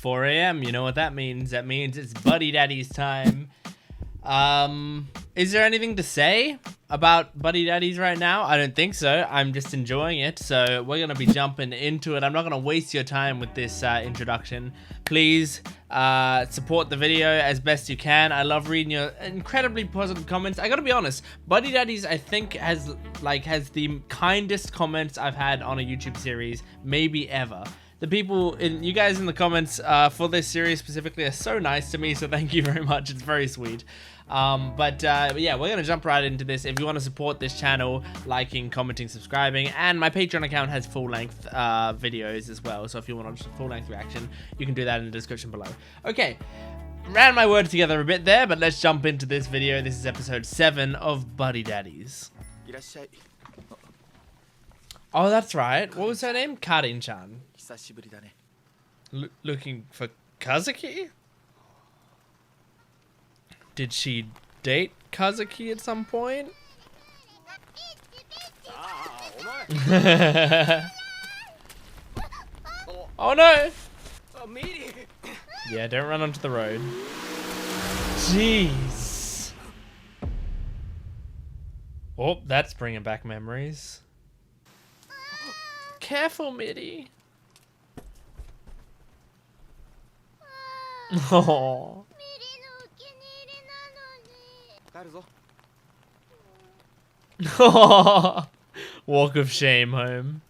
4 a.m. You know what that means. That means it's Buddy Daddies time. Is there anything to say about Buddy Daddies right now? I don't think so. I'm just enjoying it. So we're going to be jumping into it. I'm not going to waste your time with this introduction. Please support the video as best you can. I love reading your incredibly positive comments. I got to be honest, Buddy Daddies I think has the kindest comments I've had on a YouTube series maybe ever. The people, you guys in the comments for this series specifically are so nice to me, so thank you very much. It's very sweet. But yeah, we're gonna jump right into this. If you want to support this channel, liking, commenting, subscribing, and my Patreon account has full-length videos as well. So if you want a full-length reaction, you can do that in the description below. Okay, ran my words together a bit there, but let's jump into this video. This is episode 7 of Buddy Daddies. Oh, that's right. What was her name? Karin-chan. Looking for Kazuki? Did she date Kazuki at some point? Oh no! Yeah, don't run onto the road. Jeez. Oh, that's bringing back memories. Careful, Miri. Oh. Walk of shame home.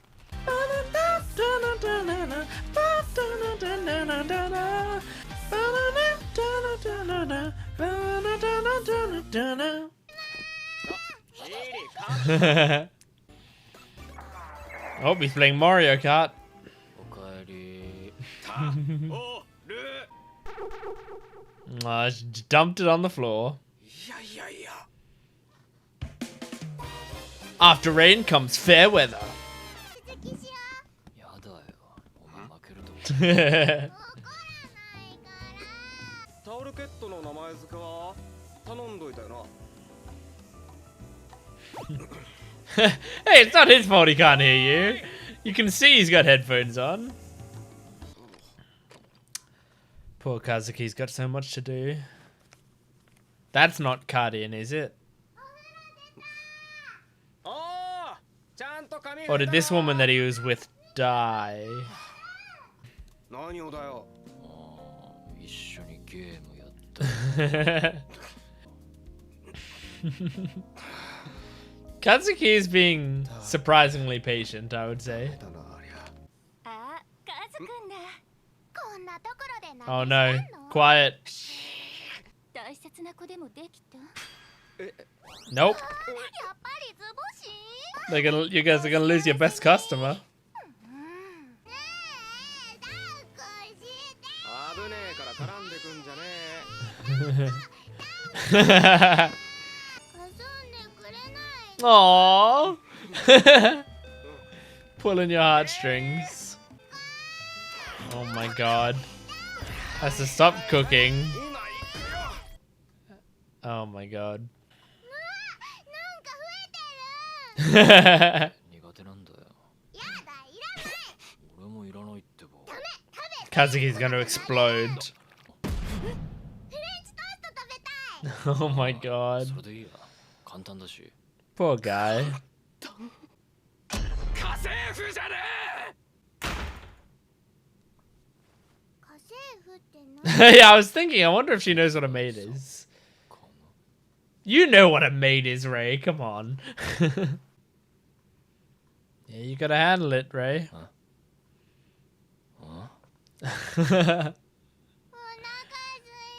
Oh, he's playing Mario Kart. She dumped it on the floor. After rain comes fair weather. Hey, it's not his fault he can't hear you. You can see he's got headphones on. Poor Kazuki's got so much to do. That's not Karin, is it? Or did this woman that he was with die? Kazuki is being surprisingly patient, I would say. Oh no, quiet. Nope. You guys are gonna lose your best customer. Aww. Pulling your heartstrings. Oh my god. Has to stop cooking. Oh my god. Kazuki's gonna explode. Oh my god. Poor guy. Yeah, I was thinking, I wonder if she knows what a maid is. You know what a maid is, Ray. Come on. Yeah, you gotta handle it, Ray.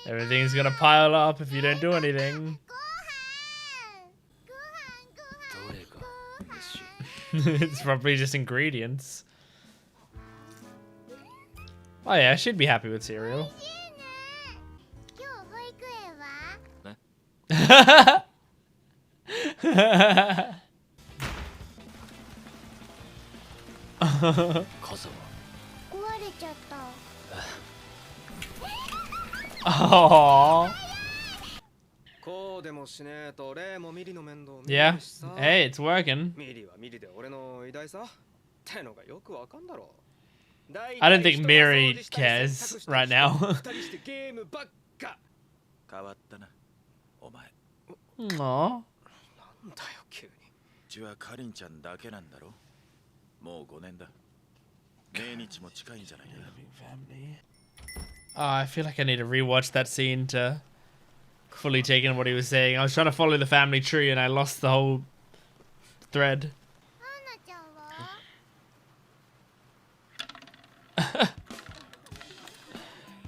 Everything's gonna pile up if you don't do anything. It's probably just ingredients. Oh yeah, she'd be happy with cereal. Oh. Yeah. Hey, it's working. I don't think Miri cares right now. Aww. Oh, I feel like I need to rewatch that scene to fully take in what he was saying. I was trying to follow the family tree and I lost the whole thread.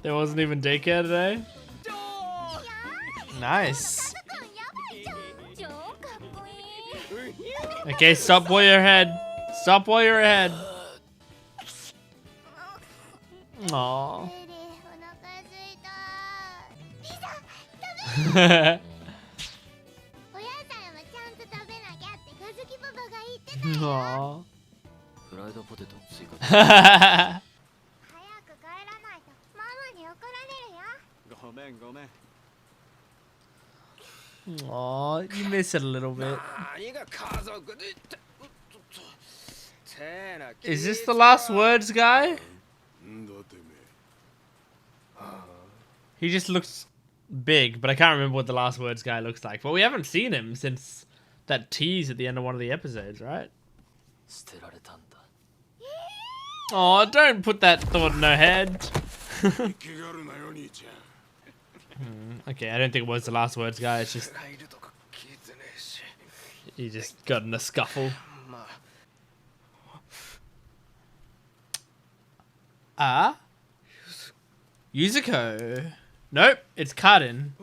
There wasn't even daycare today? Nice. Okay, stop while you're ahead. Stop while you're ahead. Aww. Aww. Aw, you miss it a little bit. Is this the last words guy? He just looks big, but I can't remember what the last words guy looks like. But we haven't seen him since that tease at the end of one of the episodes, right? Oh, don't put that thought in her head. Okay, I don't think it was the last words guy. It's just he just got in a scuffle. Ah? Yuzuko. Nope, it's Karin.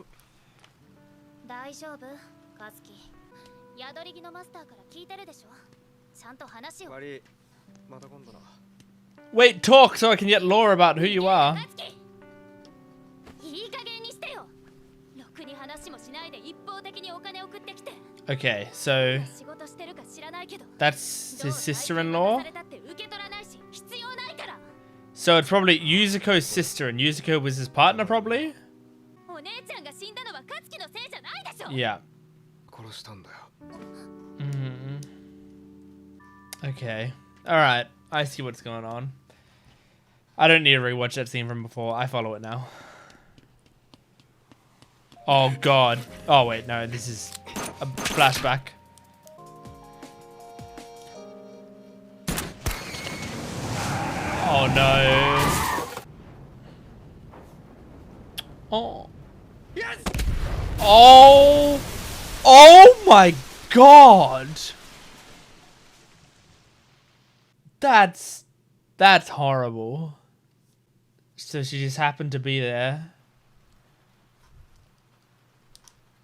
Wait, talk so I can get lore about who you are. Okay, so that's his sister-in-law. So it's probably Yuzuko's sister, and Yuzuko was his partner, probably? Yeah. Okay. Alright, I see what's going on. I don't need to rewatch that scene from before. I follow it now. Oh god. Oh wait, no, this is a flashback. Oh no. Oh. Yes. Oh. Oh my god. That's horrible. So she just happened to be there.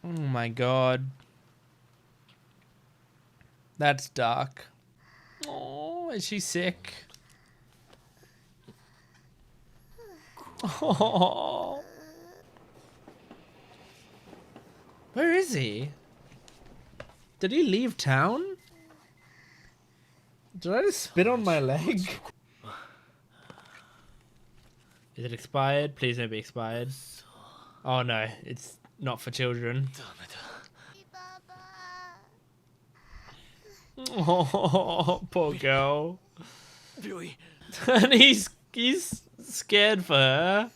Oh my god. That's dark. Oh, is she sick? Oh. Where is he? Did he leave town? Did I just spit on my leg? Is it expired? Please don't be expired. Oh no, it's not for children. Oh, poor girl. And he's scared for her.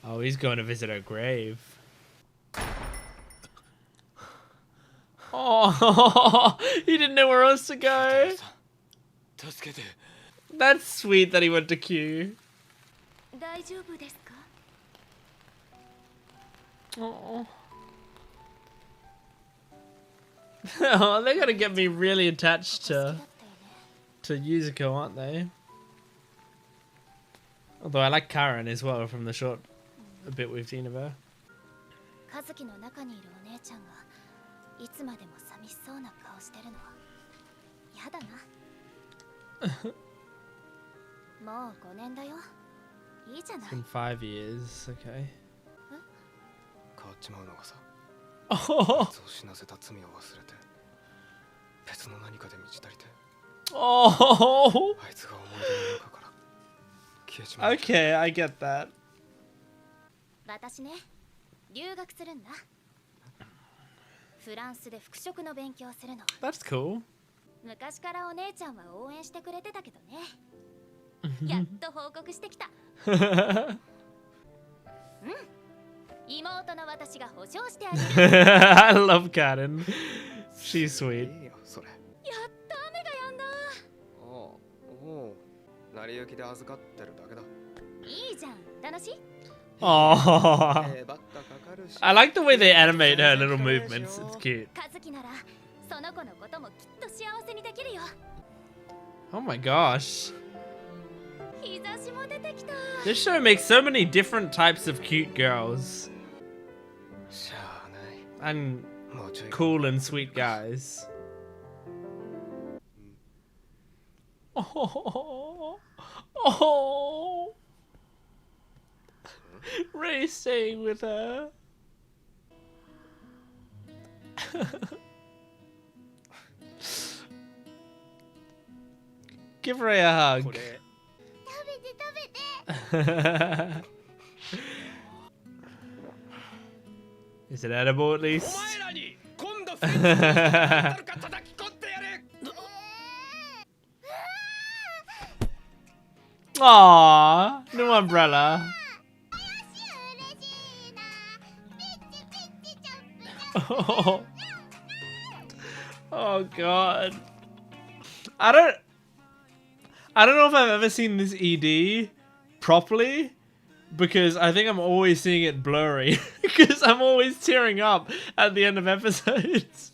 Oh, he's going to visit her grave. Oh, he didn't know where else to go. That's sweet that he went to Q. Oh. Oh, they're gonna get me really attached to Yuzuko, aren't they? Although I like Karin as well from the short a bit we've seen of her. It's been 5 years, okay. Oh. Oh. Okay, I get that. That's cool. 昔からお姉ちゃんは応援してくれてたけどね。やっと報告してきた。妹の私が保証してあげる。I love Karin. She's sweet. やっと雨が止んだ。おお、成り行きで預かってるだけだ。いいじゃん、楽しい？ Aww. I like the way they animate her little movements. It's cute. カズキならその子のこともきっと幸せにできるよ。 Oh my gosh. 日差しも出てきた。 This show makes so many different types of cute girls. しゃあない。 And もうちょい cool and sweet guys. Oh. Oh. Ray's staying with her. Give Ray a hug. これ Is it edible at お least? 前らに今度フレンチトーストをか叩き込んでやれ。 Aww, new umbrella. Oh. Oh god. I don't know if I've ever seen this ED properly, because I think I'm always seeing it blurry because I'm always tearing up at the end of episodes.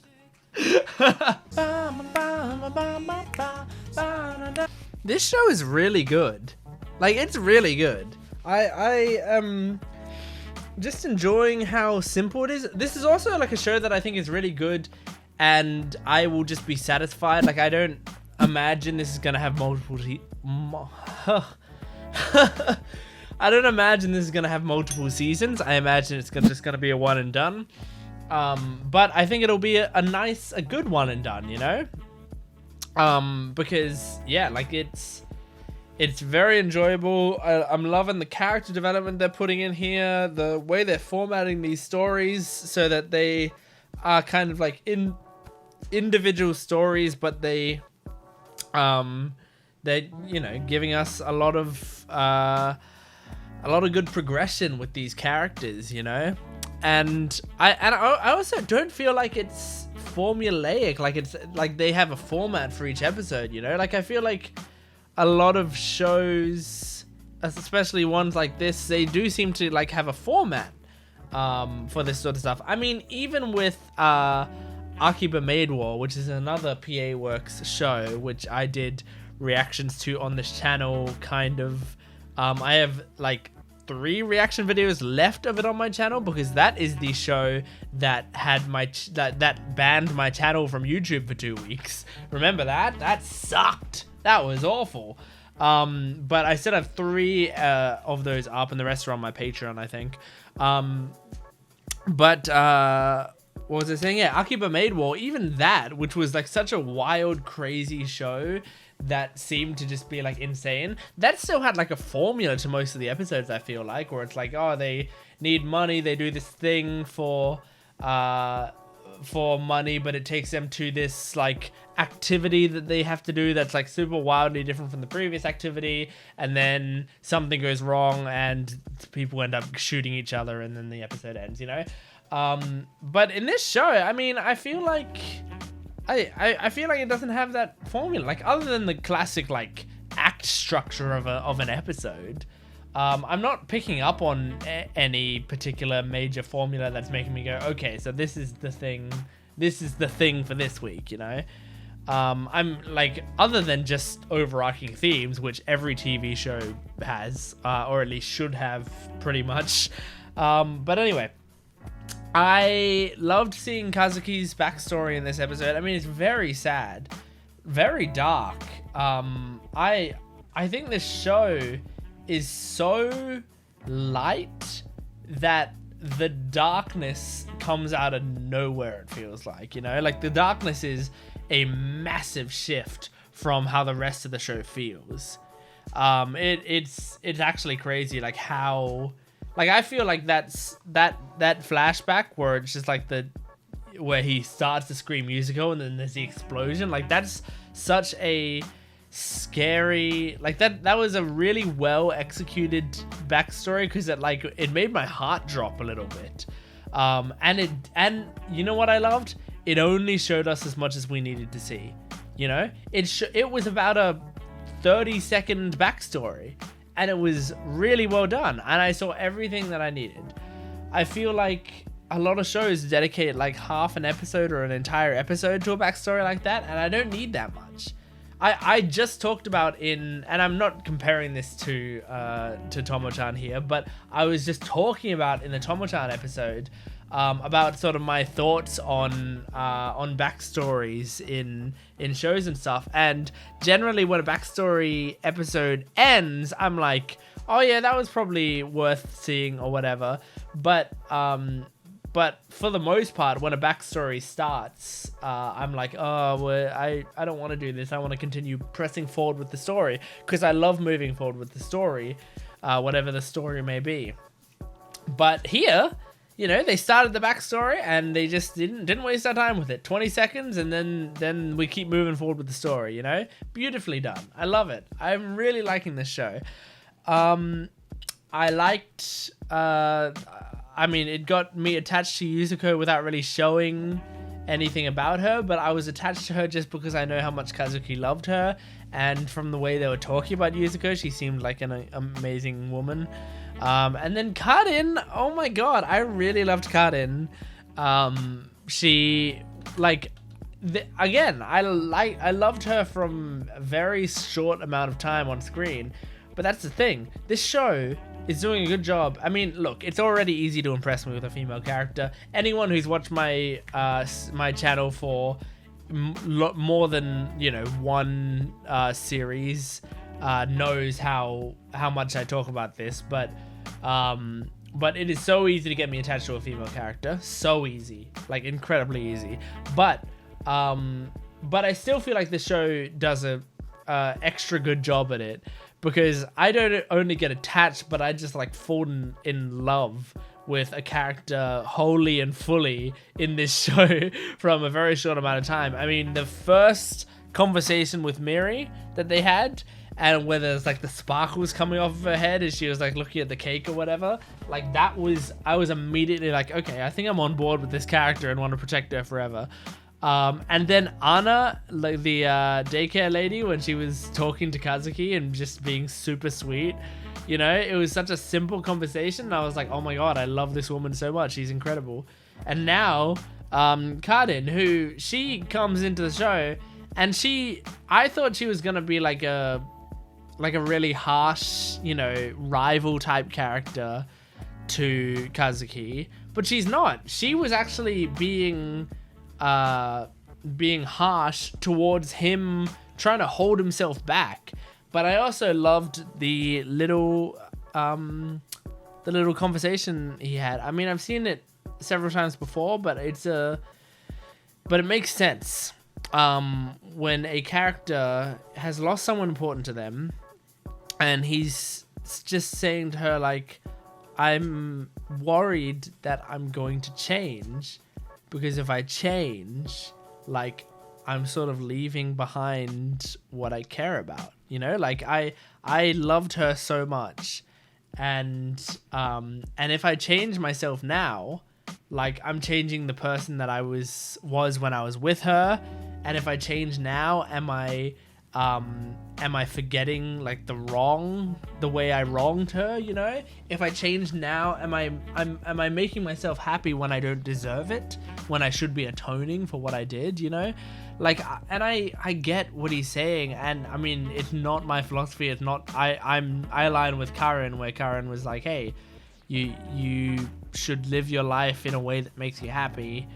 This show is really good. Like, it's really good. I am just enjoying how simple it is. This is also like a show that I think is really good, and I will just be satisfied. Like, I don't imagine this is gonna have multiple I don't imagine this is gonna have multiple seasons. I imagine it's just gonna be a one and done. But I think it'll be a good one and done, you know? Because yeah, like it's very enjoyable. I'm loving the character development they're putting in here, the way they're formatting these stories so that they are kind of like individual stories, but they're, you know, giving us a lot of good progression with these characters, you know? And I also don't feel like it's formulaic, like it's like they have a format for each episode, you know? Like, I feel like a lot of shows, especially ones like this, they do seem to like have a format for this sort of stuff. I mean, even with Akiba Maid War, which is another PA Works show, which I did reactions to on this channel, kind of. I have like 3 reaction videos left of it on my channel, because that is the show that had my that banned my channel from YouTube for 2 weeks. Remember that? That sucked. That was awful. But I still have 3 of those up, and the rest are on my Patreon, I think. What was I saying? Yeah, Akiba Maid War, even that, which was like such a wild, crazy show that seemed to just be like insane, that still had like a formula to most of the episodes, I feel like, where it's like, oh, they need money, they do this thing for money, but it takes them to this like activity that they have to do that's like super wildly different from the previous activity, and then something goes wrong and people end up shooting each other, and then the episode ends, you know? But in this show, I mean, I feel like I feel like it doesn't have that formula, like other than the classic like act structure of an episode. I'm not picking up on any particular major formula that's making me go, okay, so this is the thing for this week, you know? I'm like, other than just overarching themes, which every TV show has, or at least should have pretty much. But anyway, I loved seeing Kazuki's backstory in this episode. I mean, it's very sad, very dark. I think this show is so light that the darkness comes out of nowhere, it feels like, you know? Like, the darkness is a massive shift from how the rest of the show feels. It's actually crazy, like how, like, I feel like that flashback where it's just like where he starts to scream yuzuko and then there's the explosion, like that's such a scary, like that was a really well executed backstory, because it made my heart drop a little bit. And you know what I loved? It only showed us as much as we needed to see. You know, it was about a 30-second backstory, and it was really well done, and I saw everything that I needed. I feel like a lot of shows dedicate like half an episode or an entire episode to a backstory like that, and I don't need that much. I just talked about and I'm not comparing this to Tomo-chan here, but I was just talking about in the Tomo-chan episode about sort of my thoughts on backstories in shows and stuff. And generally when a backstory episode ends, I'm like, oh yeah, that was probably worth seeing or whatever. But for the most part, when a backstory starts, I'm like, oh, well, I don't want to do this. I want to continue pressing forward with the story, because I love moving forward with the story, whatever the story may be. But here, you know, they started the backstory and they just didn't waste our time with it. 20 seconds, and then we keep moving forward with the story, you know? Beautifully done. I love it. I'm really liking this show. I liked... I mean, it got me attached to Yuzuko without really showing anything about her, but I was attached to her just because I know how much Kazuki loved her, and from the way they were talking about Yuzuko, she seemed like an amazing woman. And then Karin, oh my god, I really loved Karin. She, like, again, I loved her from a very short amount of time on screen, but that's the thing. This show is doing a good job. I mean, look, it's already easy to impress me with a female character. Anyone who's watched my my channel for more than, you know, one series knows how much I talk about this. But it is so easy to get me attached to a female character. So easy, like incredibly easy. But I still feel like the show does a extra good job at it, because I don't only get attached, but I just like fall in love with a character wholly and fully in this show from a very short amount of time. I mean, the first conversation with Miri that they had, and where there's like the sparkles coming off of her head as she was like looking at the cake or whatever, like that was, I was immediately like, okay, I think I'm on board with this character and want to protect her forever. And then Anna, like the daycare lady, when she was talking to Kazuki and just being super sweet, you know, it was such a simple conversation. I was like, oh my god, I love this woman so much. She's incredible. And now, Karin, who she comes into the show, and I thought she was gonna be like a really harsh, you know, rival type character to Kazuki, but she's not. She was actually being harsh towards him, trying to hold himself back. But I also loved the little conversation he had. I mean, I've seen it several times before, but it makes sense when a character has lost someone important to them, and he's just saying to her like, I'm worried that I'm going to change, because if I change, like, I'm sort of leaving behind what I care about, you know? Like, I loved her so much, and if I change myself now, like, I'm changing the person that I was when I was with her, and if I change now, am I forgetting like the way I wronged her, you know? If I change now, am I making myself happy when I don't deserve it, when I should be atoning for what I did, you know? Like, and I get what he's saying, and I mean, it's not my philosophy. It's not, I align with Karin, where Karin was like, hey, you should live your life in a way that makes you happy,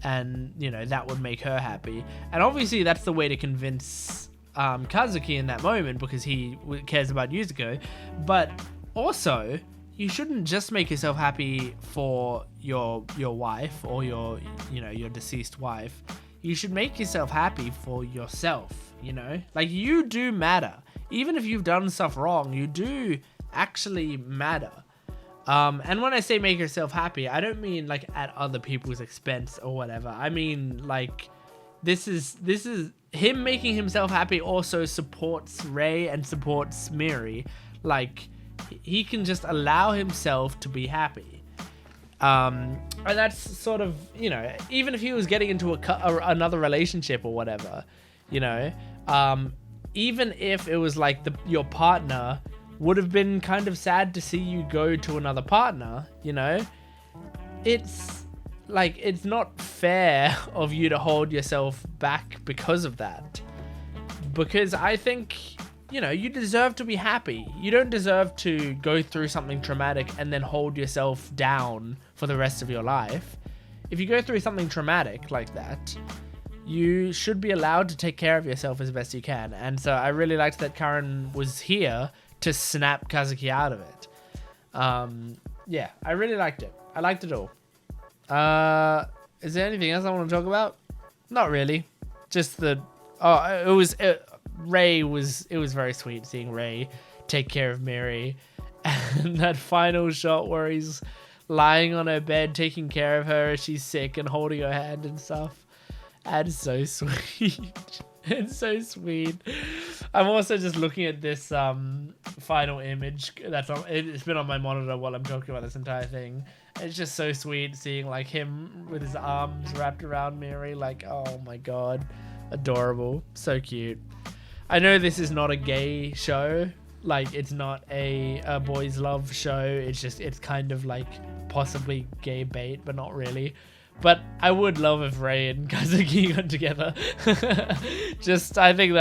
and you know, that would make her happy. And obviously that's the way to convince Kazuki in that moment, because he cares about Yuzuko. But also, you shouldn't just make yourself happy for your wife or your deceased wife. You should make yourself happy for yourself, you know? Like, you do matter. Even if you've done stuff wrong, you do actually matter. And when I say make yourself happy, I don't mean like at other people's expense or whatever. I mean like this is him making himself happy also supports Rei and supports Miri. Like, he can just allow himself to be happy. And that's sort of, you know, even if he was getting into another relationship or whatever, you know, even if it was like your partner would have been kind of sad to see you go to another partner, you know, it's like, it's not fair of you to hold yourself back because of that. Because I think, you know, you deserve to be happy. You don't deserve to go through something traumatic and then hold yourself down for the rest of your life. If you go through something traumatic like that, you should be allowed to take care of yourself as best you can. And so I really liked that Karin was here to snap Kazuki out of it. Yeah, I really liked it. I liked it all. Is there anything else I want to talk about? Not really. Just Rei was very sweet seeing Rei take care of Miri, and that final shot where he's lying on her bed taking care of her as she's sick and holding her hand and stuff. That's so sweet. It's so sweet. I'm also just looking at this final image it's been on my monitor while I'm talking about this entire thing. It's just so sweet seeing like him with his arms wrapped around Miri. Like, oh my god, adorable, so cute. I know this is not a gay show, like it's not a boys love show. It's kind of like possibly gay bait, but not really. But I would love if Rei and Kazuki got together. I think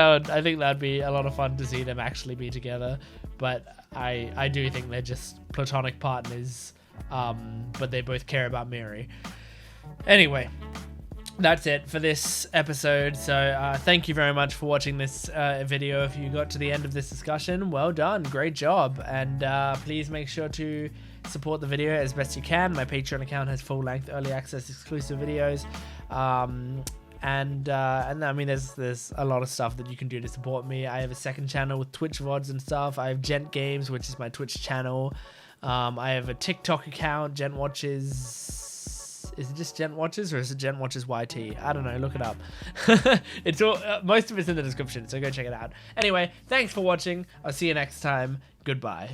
that'd be a lot of fun to see them actually be together. But I do think they're just platonic partners. But they both care about Miri. Anyway, that's it for this episode. So thank you very much for watching this video. If you got to the end of this discussion, well done, great job. And please make sure to support the video as best you can. My Patreon account has full-length early access exclusive videos, and I mean there's a lot of stuff that you can do to support me. I have a second channel with Twitch VODs and stuff. I have Gent Games, which is my Twitch channel. I have a TikTok account, Gent Watches. Is it just Gent Watches or is it Gent Watches YT? I don't know, look it up. It's all most of it's in the description, so go check it out. Anyway, thanks for watching. I'll see you next time. Goodbye.